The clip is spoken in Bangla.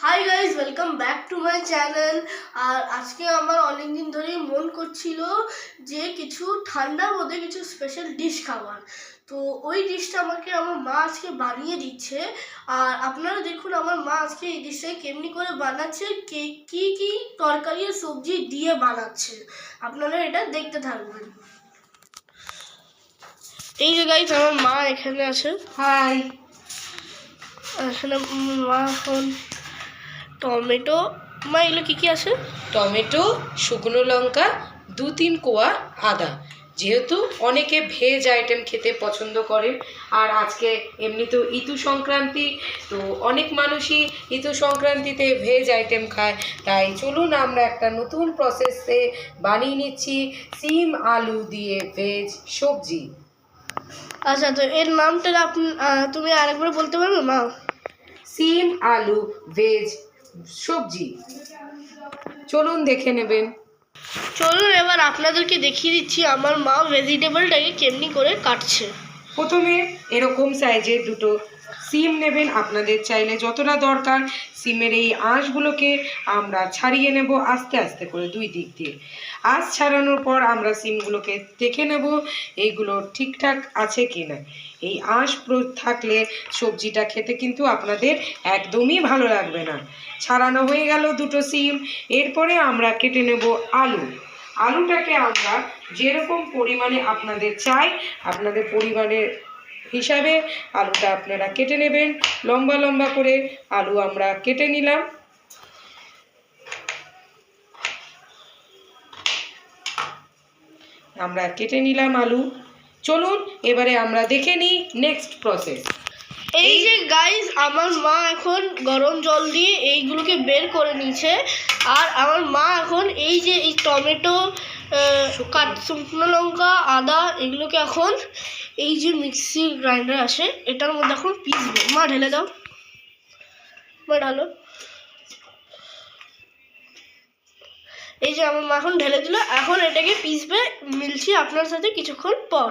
High guys, welcome back to my channel. আর আজকে আমার অনেক দিন ধরেই মন করছিল যে কিছু ঠান্ডার মধ্যে কিছু স্পেশাল ডিশ খাবার। তো ওই ডিশটা আমাকে আমার মা আজকে বানিয়ে দিচ্ছে। আর আপনারা দেখুন আমার মা আজকে এই ডিশটা কেমনি করে বানাচ্ছে, কি কি তরকারি আর সবজি দিয়ে বানাচ্ছে। আপনারা এটা দেখতে থাকবেন। এই যে গাইজ আমার মা এখানে আছে। হাই। এখানে মা এখন টমেটো, মা এগুলো কি আছে? টমেটো, শুকনো লঙ্কা, 2-3 কোয়া আদা। যেহেতু অনেকে ভেজ আইটেম খেতে পছন্দ করে, আর আজকে এমনিতেও ইতু সংক্রান্তি, তো অনেক মানুষই ইতু সংক্রান্তিতে ভেজ আইটেম খায়। তাই চলুন আমরা একটা নতুন প্রসেসে বানিয়ে নিচ্ছি সিম আলু দিয়ে ভেজ সবজি। আচ্ছা, তো এর নামটা তুমি আরেকবার বলতে পারবে মা? সিম আলু ভেজ সবজি। চলুন দেখে নেবেন। চলুন এবার আপনাদেরকে দেখিয়ে দিচ্ছি আমার মা ভেজিটেবলটাকে কেমনি করে কাটছে। প্রথমে এরকম সাইজের দুটো সিম নেবেন, আপনাদের চাইলে যতটা দরকার। সিমের এই আঁশগুলোকে আমরা ছাড়িয়ে নেব আস্তে আস্তে করে, দুই দিক দিয়ে। আঁশ ছাড়ানোর পর আমরা সিমগুলোকে দেখে নেব এইগুলো ঠিকঠাক আছে কি না। এই আঁশ থাকলে সবজিটা খেতে কিন্তু আপনাদের একদমই ভালো লাগবে না। ছাড়ানো হয়ে গেল দুটো সিম। এরপরে আমরা কেটে নেব আলু। আলুটাকে আমরা যেরকম পরিমাণে আপনাদের চাই, আপনাদের পরিমাণের হিসাবে আলুটা আপনারা কেটে নেবেন। লম্বা লম্বা করে আলু আমরা কেটে নিলাম। আলু। চলুন এবারে আমরা দেখে নিই নেক্সট প্রসেস। এই যে গাইজ আমার মা এখন গরম জল দিয়ে এইগুলোকে বের করে নিচ্ছে। আর আমার মা এখন এই যে এই টমেটো, শুকনো লঙ্কা, আদা এগুলোকে এখন এই যে মিক্সির গ্রাইন্ডার আসে এটার মধ্যে এখন পিসবে। মা ঢেলে দাও, মা ঢালো। এই যে আমার মা এখন ঢেলে দিল, এখন এটাকে পিসবে। মিলছি আপনার সাথে কিছুক্ষণ পর।